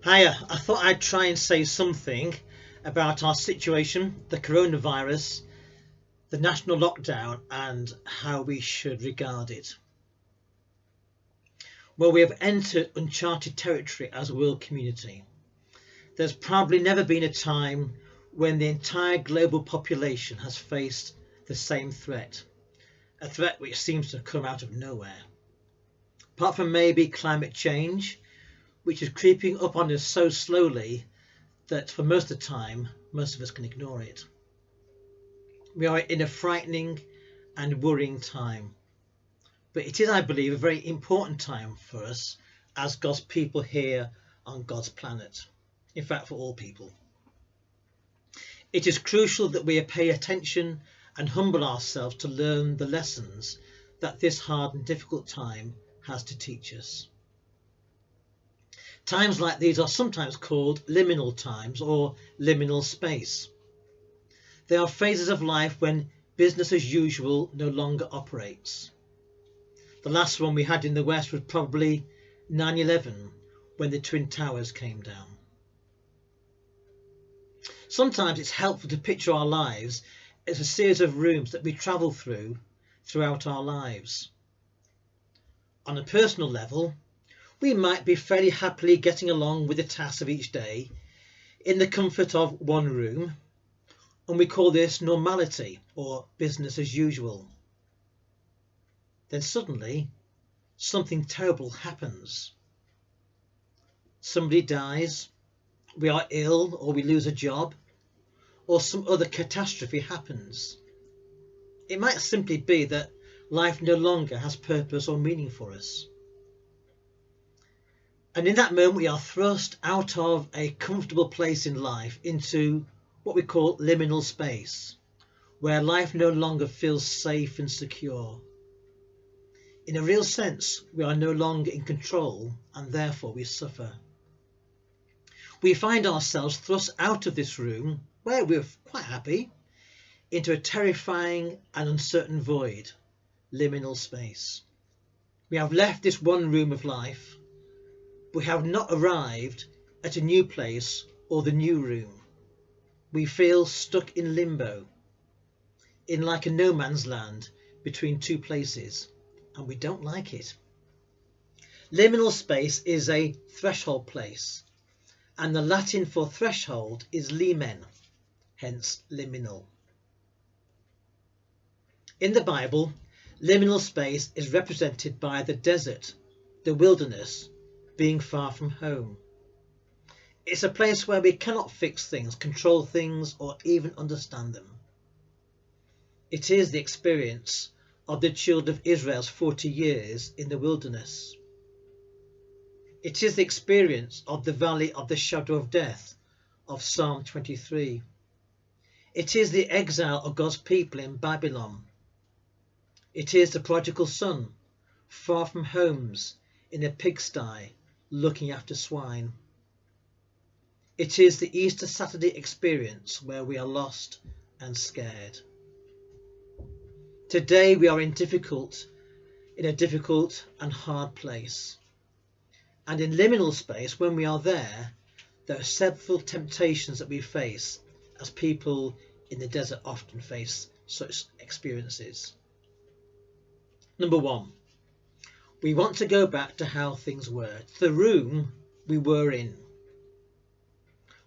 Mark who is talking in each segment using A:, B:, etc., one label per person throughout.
A: Hiya, I thought I'd try and say something about our situation, the coronavirus, the national lockdown, and how we should regard it. Well, we have entered uncharted territory as a world community. There's probably never been a time when the entire global population has faced the same threat, a threat which seems to have come out of nowhere. Apart from maybe climate change, which is creeping up on us so slowly that for most of the time, most of us can ignore it. We are in a frightening and worrying time. But it is, I believe, a very important time for us as God's people here on God's planet. In fact, for all people. It is crucial that we pay attention and humble ourselves to learn the lessons that this hard and difficult time has to teach us. Times like these are sometimes called liminal times or liminal space. They are phases of life when business as usual no longer operates. The last one we had in the West was probably 9/11, when the Twin Towers came down. Sometimes it's helpful to picture our lives as a series of rooms that we travel throughout our lives. On a personal level, we might be fairly happily getting along with the tasks of each day in the comfort of one room, and we call this normality or business as usual. Then suddenly something terrible happens. Somebody dies, we are ill, or we lose a job, or some other catastrophe happens. It might simply be that life no longer has purpose or meaning for us. And in that moment, we are thrust out of a comfortable place in life into what we call liminal space, where life no longer feels safe and secure. In a real sense, we are no longer in control, and therefore we suffer. We find ourselves thrust out of this room, where we're quite happy, into a terrifying and uncertain void, liminal space. We have left this one room of life, but we have not arrived at a new place or the new room. We feel stuck in limbo, in like a no man's land between two places, and we don't like it. Liminal space is a threshold place, and the Latin for threshold is limen, hence liminal. In the Bible, liminal space is represented by the desert, the wilderness, being far from home. It's a place where we cannot fix things, control things, or even understand them. It is the experience of the children of Israel's 40 years in the wilderness. It is the experience of the valley of the shadow of death of Psalm 23. It is the exile of God's people in Babylon. It is the prodigal son, far from homes, in a pigsty, looking after swine. It is the Easter Saturday experience where we are lost and scared. Today we are in a difficult and hard place. And in liminal space, when we are there are several temptations that we face, as people in the desert often face such experiences. Number one, we want to go back to how things were, to the room we were in.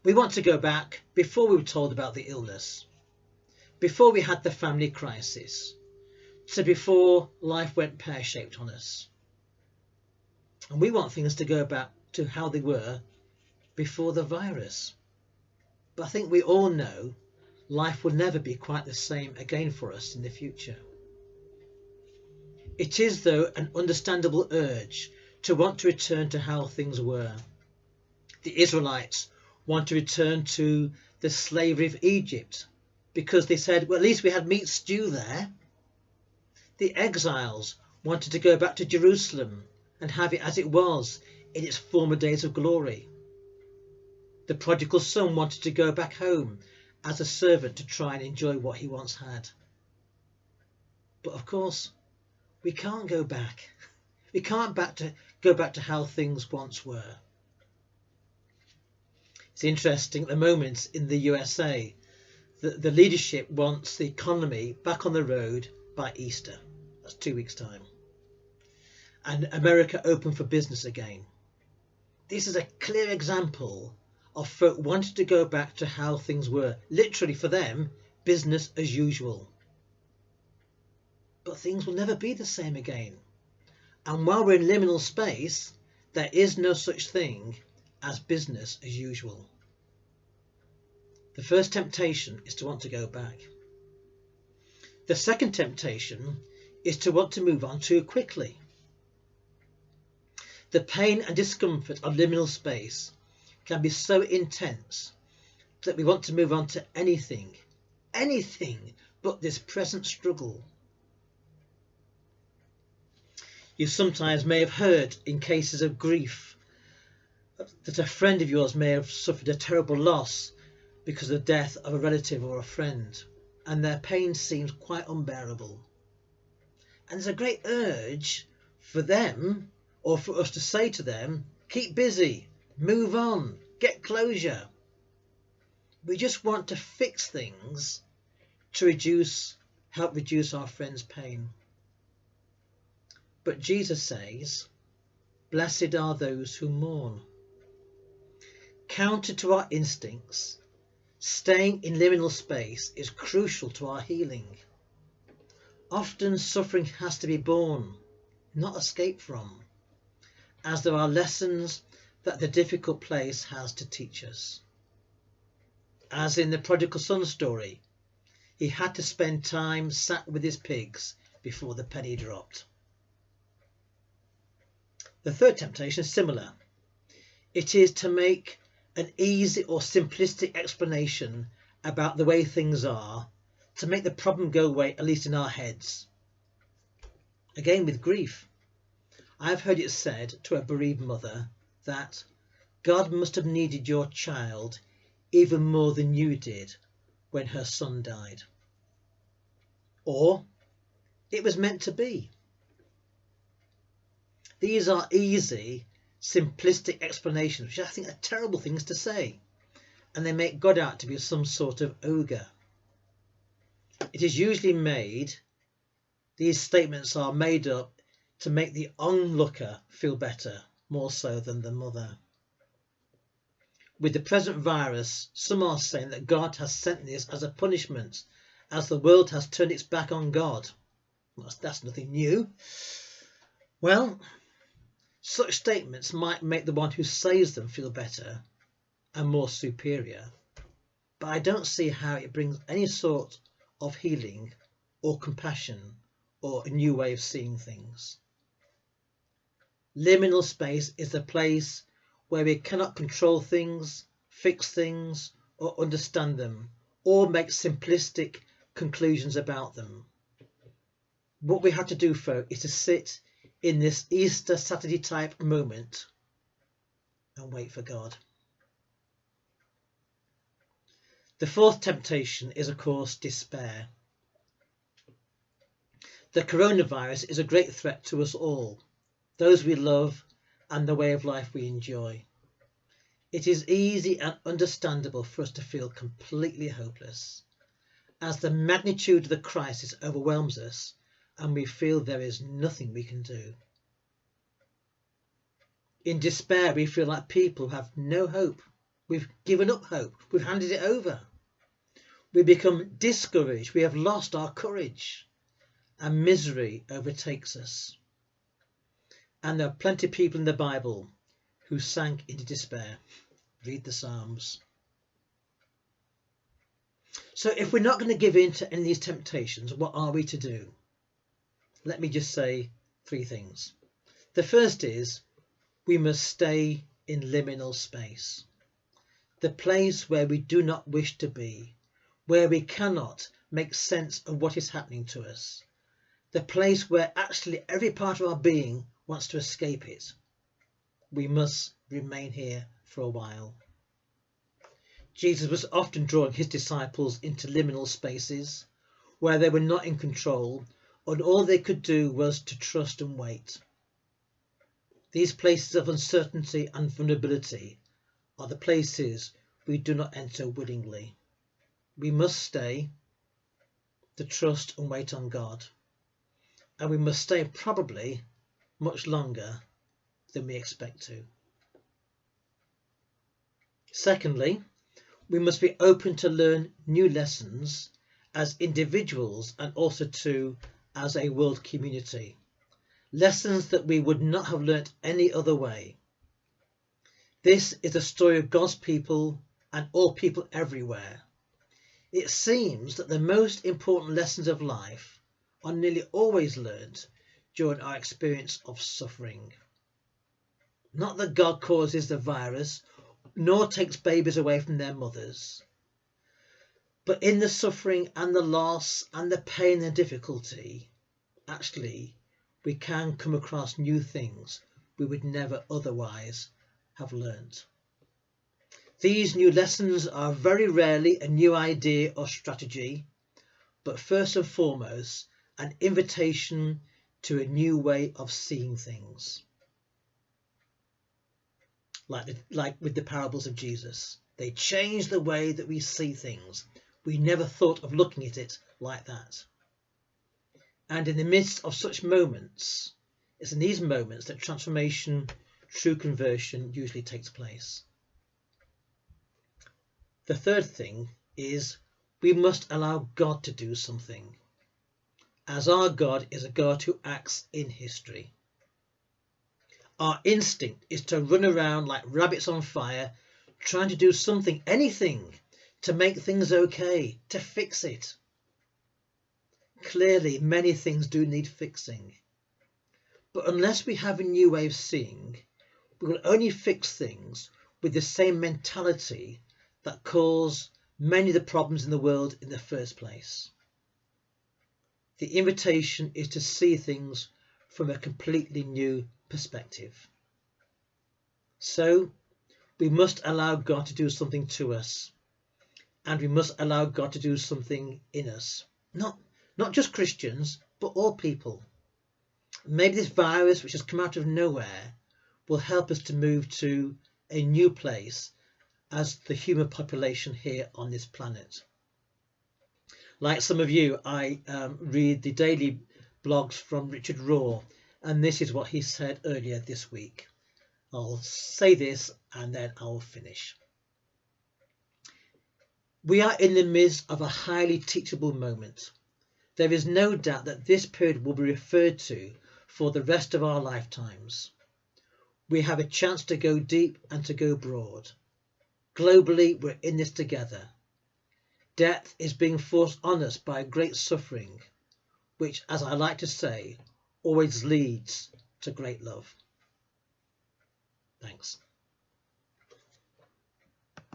A: We want to go back before we were told about the illness, before we had the family crisis, to before life went pear-shaped on us. And we want things to go back to how they were before the virus. But I think we all know life will never be quite the same again for us in the future. It is, though, an understandable urge to want to return to how things were. The Israelites want to return to the slavery of Egypt because they said, well, at least we had meat stew there. The exiles wanted to go back to Jerusalem and have it as it was in its former days of glory. The prodigal son wanted to go back home as a servant to try and enjoy what he once had. But of course, we can't go back. We can't go back to how things once were. It's interesting at the moment in the USA that the leadership wants the economy back on the road by Easter. That's 2 weeks' time. And America open for business again. This is a clear example of folk wanting to go back to how things were, literally for them, business as usual. But things will never be the same again. And while we're in liminal space, there is no such thing as business as usual. The first temptation is to want to go back. The second temptation is to want to move on too quickly. The pain and discomfort of liminal space can be so intense that we want to move on to anything but this present struggle. You sometimes may have heard in cases of grief that a friend of yours may have suffered a terrible loss because of the death of a relative or a friend, and their pain seems quite unbearable. And there's a great urge for them, or for us to say to them, keep busy, move on, get closure. We just want to fix things to help reduce our friend's pain. But Jesus says, blessed are those who mourn. Counter to our instincts, staying in liminal space is crucial to our healing. Often suffering has to be borne, not escaped from, as there are lessons that the difficult place has to teach us. As in the prodigal son story, he had to spend time sat with his pigs before the penny dropped. The third temptation is similar. It is to make an easy or simplistic explanation about the way things are, to make the problem go away, at least in our heads. Again with grief. I've heard it said to a bereaved mother that God must have needed your child even more than you did when her son died. Or it was meant to be. These are easy, simplistic explanations, which I think are terrible things to say, and they make God out to be some sort of ogre. It is usually these statements are made up to make the onlooker feel better, more so than the mother. With the present virus, some are saying that God has sent this as a punishment, as the world has turned its back on God. Well, that's nothing new. Well, such statements might make the one who says them feel better and more superior, but I don't see how it brings any sort of healing or compassion or a new way of seeing things. Liminal space is the place where we cannot control things, fix things, or understand them, or make simplistic conclusions about them. What we have to do, folk, is to sit in this Easter Saturday type moment and wait for God. The fourth temptation is, of course, despair. The coronavirus is a great threat to us all, those we love and the way of life we enjoy. It is easy and understandable for us to feel completely hopeless, as the magnitude of the crisis overwhelms us and we feel there is nothing we can do. In despair, we feel like people who have no hope. We've given up hope. We've handed it over. We become discouraged. We have lost our courage, and misery overtakes us. And there are plenty of people in the Bible who sank into despair. Read the Psalms. So if we're not going to give in to any of these temptations, what are we to do? Let me just say 3 things. The first is we must stay in liminal space, the place where we do not wish to be, where we cannot make sense of what is happening to us, the place where actually every part of our being wants to escape it. We must remain here for a while. Jesus was often drawing his disciples into liminal spaces where they were not in control, and all they could do was to trust and wait. These places of uncertainty and vulnerability are the places we do not enter willingly. We must stay to trust and wait on God, and we must stay probably much longer than we expect to. Secondly, we must be open to learn new lessons as individuals and also too as a world community. Lessons that we would not have learnt any other way. This is the story of God's people and all people everywhere. It seems that the most important lessons of life are nearly always learnt during our experience of suffering. Not that God causes the virus, nor takes babies away from their mothers. But in the suffering and the loss and the pain and difficulty, actually, we can come across new things we would never otherwise have learnt. These new lessons are very rarely a new idea or strategy, but first and foremost, an invitation to a new way of seeing things. Like with the parables of Jesus. They change the way that we see things. We never thought of looking at it like that. And in the midst of such moments, it's in these moments that transformation, true conversion, usually takes place. The third thing is we must allow God to do something, as our God is a God who acts in history. Our instinct is to run around like rabbits on fire, trying to do something, anything, to make things okay, to fix it. Clearly, many things do need fixing. But unless we have a new way of seeing, we will only fix things with the same mentality that caused many of the problems in the world in the first place. The invitation is to see things from a completely new perspective. So we must allow God to do something to us, and we must allow God to do something in us. Not just Christians, but all people. Maybe this virus, which has come out of nowhere, will help us to move to a new place as the human population here on this planet. Like some of you, I read the daily blogs from Richard Rohr, and this is what he said earlier this week. I'll say this and then I'll finish. We are in the midst of a highly teachable moment. There is no doubt that this period will be referred to for the rest of our lifetimes. We have a chance to go deep and to go broad. Globally, we're in this together. Death is being forced on us by great suffering, which, as I like to say, always leads to great love. Thanks.